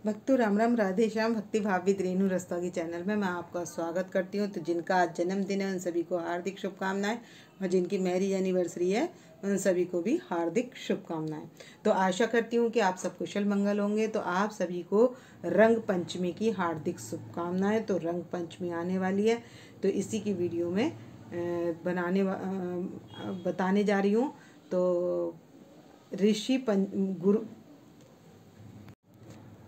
भक्तों राम राम, राधे श्याम। भक्ति भाव विद रेणु रस्तोगी चैनल में मैं आपका स्वागत करती हूँ। तो जिनका आज जन्मदिन है उन सभी को हार्दिक शुभकामनाएं, और जिनकी मैरिज एनिवर्सरी है उन सभी को भी हार्दिक शुभकामनाएं। तो आशा करती हूँ कि आप सब कुशल मंगल होंगे। तो आप सभी को रंग पंचमी की हार्दिक शुभकामनाएं। तो रंग पंचमी आने वाली है, तो इसी की वीडियो में बताने जा रही हूँ। तो गुरु,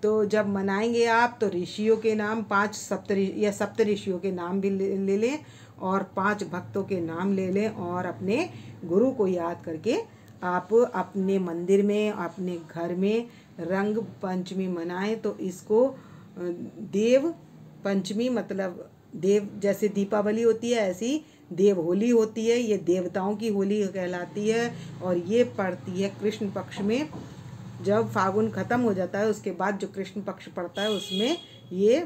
तो जब मनाएंगे आप तो ऋषियों के नाम 5 सप्त ऋषियों के नाम भी ले लें, और 5 भक्तों के नाम ले लें, और अपने गुरु को याद करके आप अपने मंदिर में, अपने घर में रंग पंचमी मनाएं। तो इसको देव पंचमी, मतलब देव जैसे दीपावली होती है ऐसी देव होली होती है। ये देवताओं की होली कहलाती है, और ये पड़ती है कृष्ण पक्ष में। जब फागुन खत्म हो जाता है उसके बाद जो कृष्ण पक्ष पड़ता है उसमें ये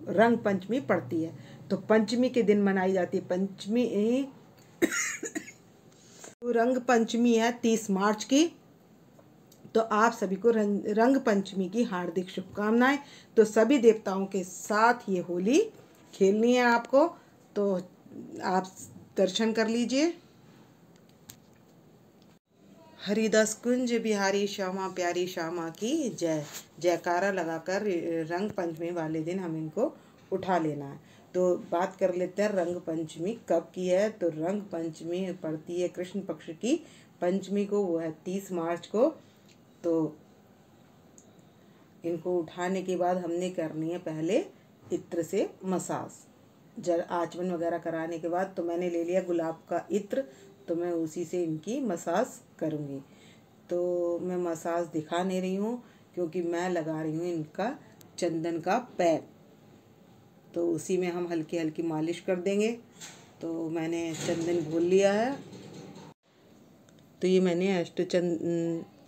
रंग पंचमी पड़ती है। तो पंचमी के दिन मनाई जाती है पंचमी। तो रंग पंचमी है 30 मार्च की। तो आप सभी को रंग पंचमी की हार्दिक शुभकामनाएं। तो सभी देवताओं के साथ ये होली खेलनी है आपको, तो आप दर्शन कर लीजिए। हरिदास कुंज बिहारी श्यामा प्यारी श्यामा की जय। जयकारा लगाकर रंग पंचमी वाले दिन हम इनको उठा लेना है। तो बात कर लेते हैं रंग पंचमी कब की है। तो रंग पंचमी पड़ती है कृष्ण पक्ष की पंचमी को, वो है 30 मार्च को। तो इनको उठाने के बाद हमने करनी है पहले इत्र से मसाज। आचमन वगैरह कराने के बाद तो मैंने ले लिया गुलाब का इत्र, तो मैं उसी से इनकी मसाज करूँगी। तो मैं मसाज दिखा नहीं रही हूँ क्योंकि मैं लगा रही हूँ इनका चंदन का पैक। तो उसी में हम हल्की हल्की मालिश कर देंगे। तो मैंने चंदन घोल लिया है। तो ये मैंने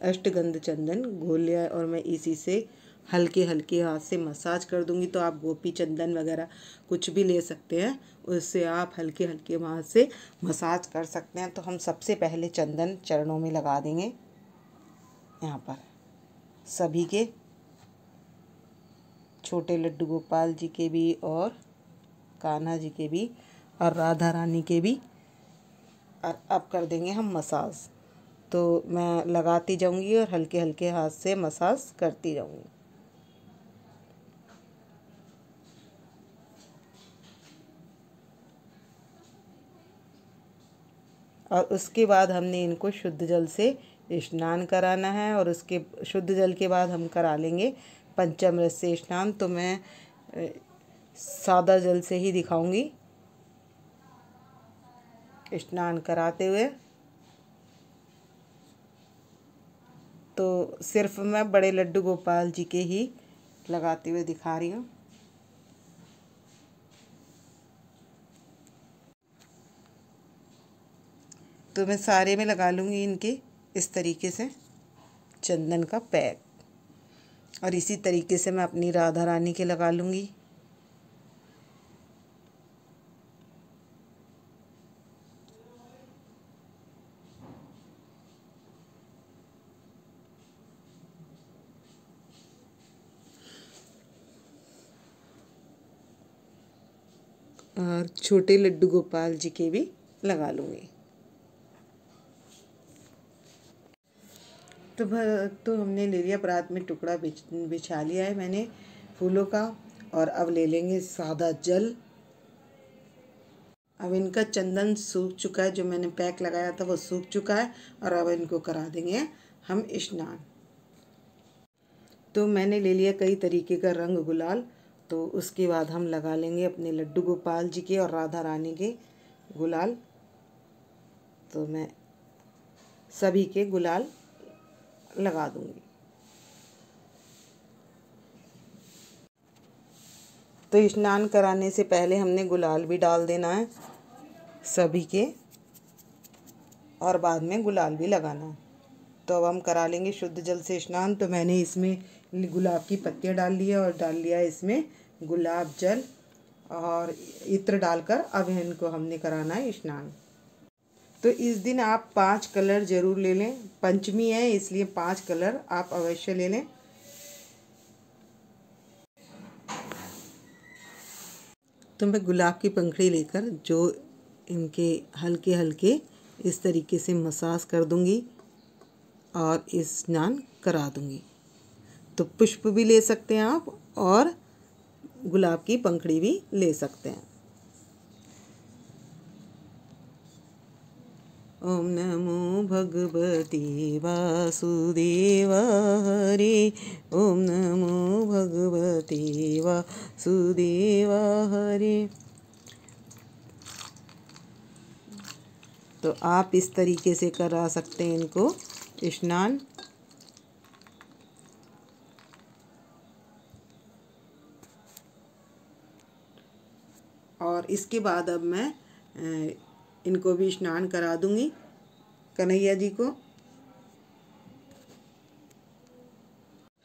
अष्टगंध चंदन घोल लिया है, और मैं इसी से हल्के हल्के हाथ से मसाज कर दूंगी। तो आप गोपी चंदन वगैरह कुछ भी ले सकते हैं, उससे आप हल्के हल्के हाथ से मसाज कर सकते हैं। तो हम सबसे पहले चंदन चरणों में लगा देंगे, यहाँ पर सभी के, छोटे लड्डू गोपाल जी के भी, और कान्हा जी के भी, और राधा रानी के भी। और अब कर देंगे हम मसाज। तो मैं लगाती जाऊंगी और हल्के हल्के हाथ से मसाज करती जाऊंगी। और उसके बाद हमने इनको शुद्ध जल से स्नान कराना है, और उसके शुद्ध जल के बाद हम करा लेंगे पंचामृत से स्नान। तो मैं सादा जल से ही दिखाऊंगी स्नान कराते हुए। तो सिर्फ मैं बड़े लड्डू गोपाल जी के ही लगाते हुए दिखा रही हूँ। तो मैं सारे में लगा लूँगी इनके इस तरीके से चंदन का पैक, और इसी तरीके से मैं अपनी राधा रानी के लगा लूँगी। और छोटे लड्डू गोपाल जी के भी लगा लूँगी। तो हमने ले लिया, परात में टुकड़ा बिछा लिया है मैंने फूलों का, और अब ले लेंगे सादा जल। अब इनका चंदन सूख चुका है, जो मैंने पैक लगाया था वो सूख चुका है, और अब इनको करा देंगे हम स्नान। तो मैंने ले लिया कई तरीके का रंग गुलाल। तो उसके बाद हम लगा लेंगे अपने लड्डू गोपाल जी के और राधा रानी के गुलाल। तो मैं सभी के गुलाल लगा दूंगी। तो स्नान कराने से पहले हमने गुलाल भी डाल देना है सभी के, और बाद में गुलाल भी लगाना है। तो अब हम करा लेंगे शुद्ध जल से स्नान। तो मैंने इसमें गुलाब की पत्तियाँ डाल ली है, और डाल लिया है इसमें गुलाब जल और इत्र डालकर अब इनको हमने कराना है स्नान। तो इस दिन आप 5 कलर ज़रूर ले लें। पंचमी है इसलिए 5 कलर आप अवश्य ले लें। तो मैं गुलाब की पंखड़ी लेकर जो इनके हल्के हल्के इस तरीके से मसाज कर दूंगी और स्नान करा दूंगी। तो पुष्प भी ले सकते हैं आप और गुलाब की पंखड़ी भी ले सकते हैं। ओम नमो भगवते वासुदेवाय। ओम नमो भगवते वासुदेवाय। तो आप इस तरीके से करा सकते हैं इनको स्नान। और इसके बाद अब मैं इनको भी स्नान करा दूंगी कन्हैया जी को।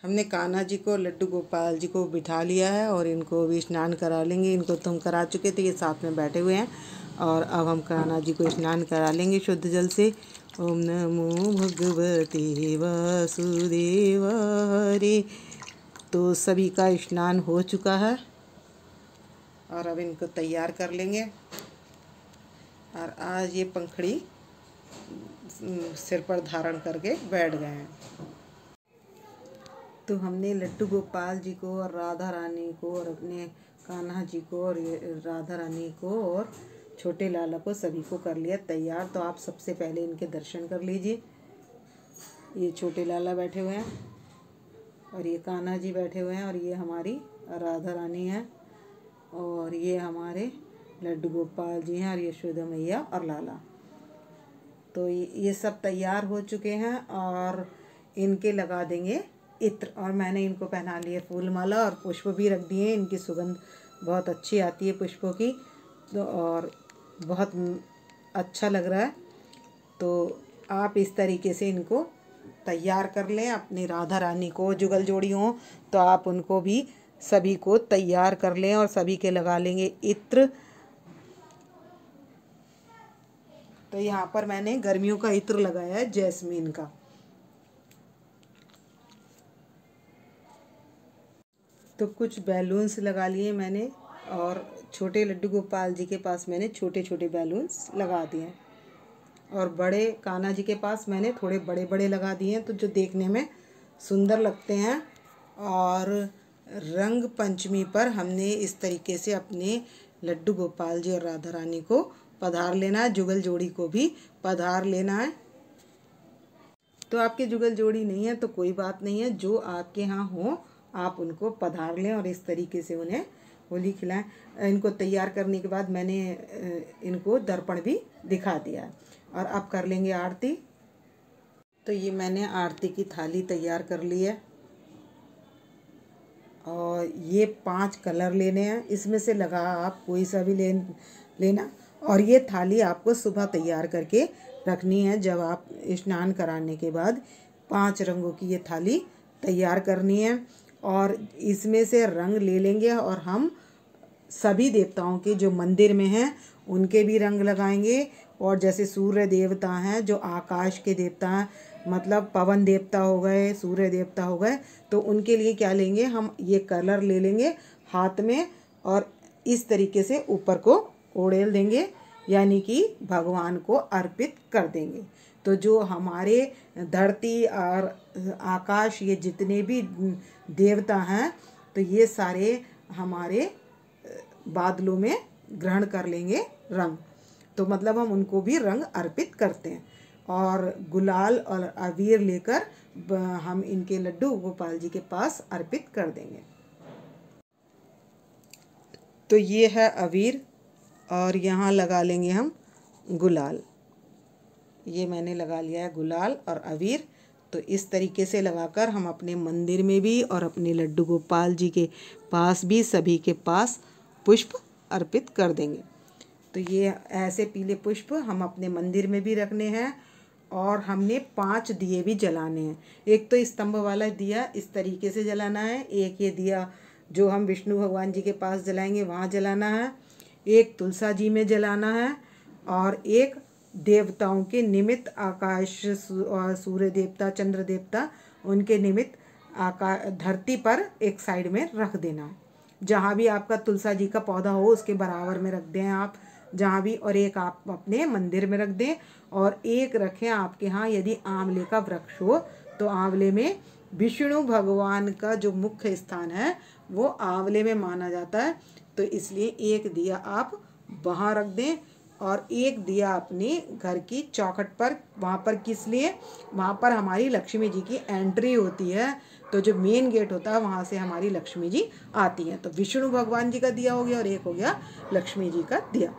हमने कान्हा जी को, लड्डू गोपाल जी को बिठा लिया है और इनको भी स्नान करा लेंगे। इनको तो हम करा चुके थे, ये साथ में बैठे हुए हैं और अब हम कान्हा जी को स्नान करा लेंगे शुद्ध जल से। ओम नमो भगवते वासुदेवाय। तो सभी का स्नान हो चुका है और अब इनको तैयार कर लेंगे। और आज ये पंखड़ी सिर पर धारण करके बैठ गए हैं। तो हमने लड्डू गोपाल जी को और राधा रानी को और अपने कान्हा जी को और राधा रानी को और छोटे लाला को सभी को कर लिया तैयार। तो आप सबसे पहले इनके दर्शन कर लीजिए। ये छोटे लाला बैठे हुए हैं और ये कान्हा जी बैठे हुए हैं और ये हमारी राधा रानी है और ये हमारे लड्डू गोपाल जी हैं और यशोदा मैया और लाला। तो ये सब तैयार हो चुके हैं और इनके लगा देंगे इत्र। और मैंने इनको पहना लिए फूल माला और पुष्प भी रख दिए। इनकी सुगंध बहुत अच्छी आती है पुष्पों की, तो और बहुत अच्छा लग रहा है। तो आप इस तरीके से इनको तैयार कर लें। अपनी राधा रानी को जुगल जोड़ी हो तो आप उनको भी सभी को तैयार कर लें और सभी के लगा लेंगे इत्र। तो यहाँ पर मैंने गर्मियों का इत्र लगाया है जैस्मीन का। तो कुछ बैलून्स लगा लिए मैंने और छोटे लड्डू गोपाल जी के पास मैंने छोटे छोटे बैलून्स लगा दिए हैं और बड़े कान्हा जी के पास मैंने थोड़े बड़े बड़े लगा दिए हैं, तो जो देखने में सुंदर लगते हैं। और रंग पंचमी पर हमने इस तरीके से अपने लड्डू गोपाल जी और राधा रानी को पधार लेना है। जुगल जोड़ी को भी पधार लेना है। तो आपके जुगल जोड़ी नहीं है तो कोई बात नहीं है, जो आपके यहाँ हो आप उनको पधार लें और इस तरीके से उन्हें होली खिलाएं। इनको तैयार करने के बाद मैंने इनको दर्पण भी दिखा दिया है। और अब कर लेंगे आरती। तो ये मैंने आरती की थाली तैयार कर ली है और ये 5 कलर लेने हैं। इसमें से लगा आप कोई सा भी लेना। और ये थाली आपको सुबह तैयार करके रखनी है। जब आप स्नान कराने के बाद 5 रंगों की ये थाली तैयार करनी है और इसमें से रंग ले लेंगे और हम सभी देवताओं के जो मंदिर में हैं उनके भी रंग लगाएंगे। और जैसे सूर्य देवता हैं, जो आकाश के देवता हैं, मतलब पवन देवता हो गए, सूर्य देवता हो गए, तो उनके लिए क्या लेंगे हम, ये कलर ले लेंगे हाथ में और इस तरीके से ऊपर को उड़ेल देंगे, यानी कि भगवान को अर्पित कर देंगे। तो जो हमारे धरती और आकाश, ये जितने भी देवता हैं, तो ये सारे हमारे बादलों में ग्रहण कर लेंगे रंग। तो मतलब हम उनको भी रंग अर्पित करते हैं। और गुलाल और अबीर लेकर हम इनके लड्डू गोपाल जी के पास अर्पित कर देंगे। तो ये है अबीर और यहाँ लगा लेंगे हम गुलाल। ये मैंने लगा लिया है गुलाल और अबीर। तो इस तरीके से लगाकर हम अपने मंदिर में भी और अपने लड्डू गोपाल जी के पास भी सभी के पास पुष्प अर्पित कर देंगे। तो ये ऐसे पीले पुष्प हम अपने मंदिर में भी रखने हैं और हमने 5 दिए भी जलाने हैं। एक तो स्तंभ वाला दिया इस तरीके से जलाना है, एक ये दिया जो हम विष्णु भगवान जी के पास जलाएंगे वहाँ जलाना है, एक तुलसा जी में जलाना है और एक देवताओं के निमित्त आकाश और सूर्य देवता, चंद्र देवता, उनके निमित्त धरती पर एक साइड में रख देना है। जहाँ भी आपका तुलसा जी का पौधा हो उसके बराबर में रख दें आप, जहाँ भी, और एक आप अपने मंदिर में रख दें, और एक रखें आपके यहाँ यदि आंवले का वृक्ष हो तो आंवले में विष्णु भगवान का जो मुख्य स्थान है वो आंवले में माना जाता है, तो इसलिए एक दिया आप वहाँ रख दें और एक दिया अपने घर की चौखट पर। वहाँ पर किस लिए? वहाँ पर हमारी लक्ष्मी जी की एंट्री होती है, तो जो मेन गेट होता है वहाँ से हमारी लक्ष्मी जी आती हैं। तो विष्णु भगवान जी का दिया हो गया और एक हो गया लक्ष्मी जी का दिया।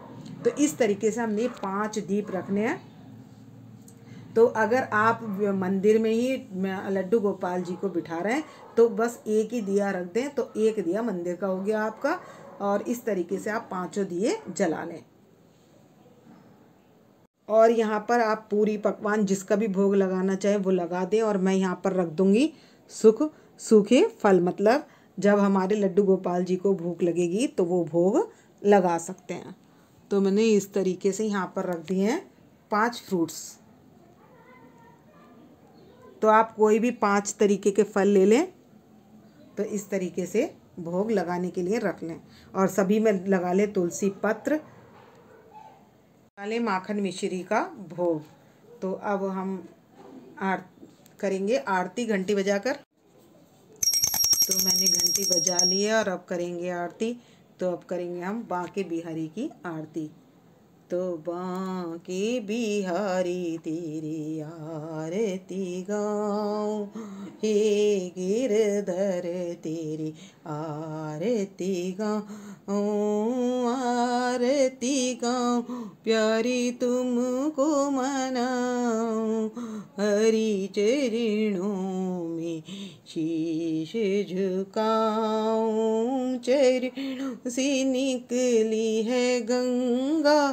तो इस तरीके से हमने 5 दीप रखने हैं। तो अगर आप मंदिर में ही लड्डू गोपाल जी को बिठा रहे हैं तो बस एक ही दिया रख दें, तो एक दिया मंदिर का हो गया आपका, और इस तरीके से आप 5 दिए जला लें। और यहाँ पर आप पूरी पकवान जिसका भी भोग लगाना चाहे वो लगा दें, और मैं यहाँ पर रख दूँगी सूखे फल, मतलब जब हमारे लड्डू गोपाल जी को भूख लगेगी तो वो भोग लगा सकते हैं। तो मैंने इस तरीके से यहाँ पर रख दिए हैं 5 फ्रूट्स। तो आप कोई भी 5 तरीके के फल ले लें, तो इस तरीके से भोग लगाने के लिए रख लें, और सभी में लगा लें तुलसी पत्र, लगा लें माखन मिश्री का भोग। तो अब हम करेंगे आरती घंटी बजाकर। तो मैंने घंटी बजा ली है और अब करेंगे आरती। तो अब करेंगे हम बांके बिहारी की आरती। तो बांके बिहारी तेरी आरती गाऊं, हे गिरधर तेरी आरती गाऊं, आरती गाऊं, प्यारी तुमको मनाऊं, हरि चरणों में शीश झुकाऊं, चरणों से निकली है गंगा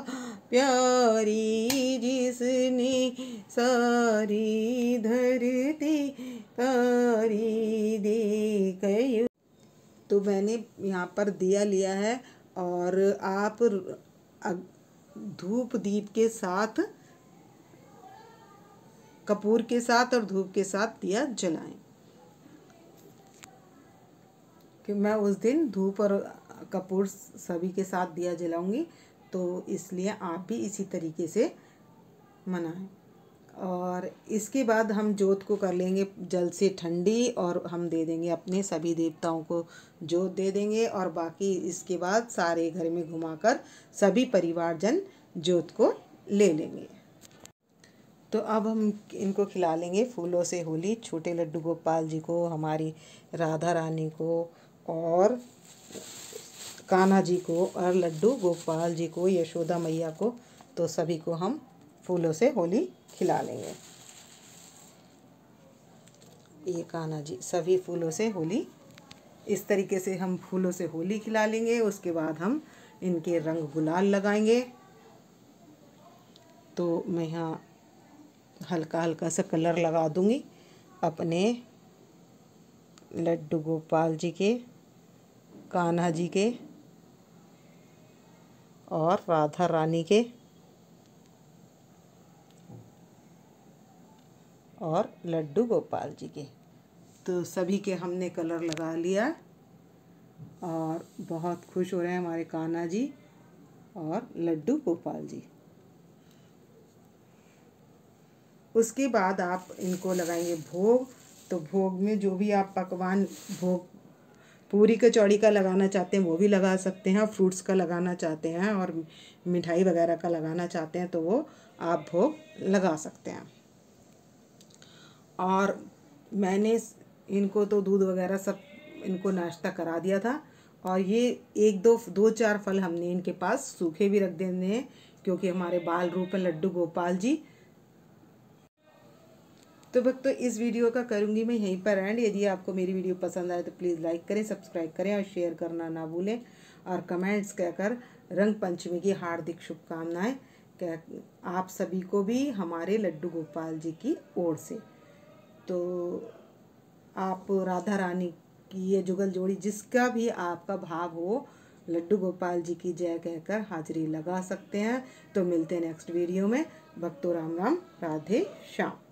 प्यारी, जिसने सारी धरती तारी देखी। तो मैंने यहाँ पर दिया लिया है, और आप धूप दीप के साथ, कपूर के साथ और धूप के साथ दिया जलाएं, कि मैं उस दिन धूप और कपूर सभी के साथ दिया जलाऊंगी, तो इसलिए आप भी इसी तरीके से मनाएं। और इसके बाद हम जोत को कर लेंगे जल से ठंडी, और हम दे देंगे अपने सभी देवताओं को जोत दे देंगे, और बाकी इसके बाद सारे घर में घुमाकर सभी परिवारजन जोत को ले लेंगे। तो अब हम इनको खिला लेंगे फूलों से होली, छोटे लड्डू गोपाल जी को, हमारी राधा रानी को, और कान्हा जी को, और लड्डू गोपाल जी को, यशोदा मैया को। तो सभी को हम फूलों से होली खिला लेंगे। ये कान्हा जी, सभी फूलों से होली, इस तरीके से हम फूलों से होली खिला लेंगे। उसके बाद हम इनके रंग गुलाल लगाएंगे। तो मैं यहाँ हल्का हल्का सा कलर लगा दूंगी अपने लड्डू गोपाल जी के, कान्हा जी के, और राधा रानी के, और लड्डू गोपाल जी के। तो सभी के हमने कलर लगा लिया, और बहुत खुश हो रहे हैं हमारे कान्हा जी और लड्डू गोपाल जी। उसके बाद आप इनको लगाएंगे भोग। तो भोग में जो भी आप पकवान, भोग पूरी कचौड़ी का लगाना चाहते हैं वो भी लगा सकते हैं, फ्रूट्स का लगाना चाहते हैं और मिठाई वगैरह का लगाना चाहते हैं तो वो आप भोग लगा सकते हैं। और मैंने इनको तो दूध वगैरह सब इनको नाश्ता करा दिया था, और ये 2-4 फल हमने इनके पास सूखे भी रख देने हैं, क्योंकि हमारे बाल रूप है लड्डू गोपाल जी। तो भक्तों, इस वीडियो का करूँगी मैं यहीं पर एंड। यदि आपको मेरी वीडियो पसंद आए तो प्लीज़ लाइक करें, सब्सक्राइब करें और शेयर करना ना भूलें, और कमेंट्स कहकर रंग पंचमी की हार्दिक शुभकामनाएं कह आप सभी को भी हमारे लड्डू गोपाल जी की ओर से। तो आप राधा रानी की ये जुगल जोड़ी, जिसका भी आपका भाव हो, लड्डू गोपाल जी की जय कहकर हाजिरी लगा सकते हैं। तो मिलते हैं नेक्स्ट वीडियो में। भक्तों राम राम, राधे श्याम।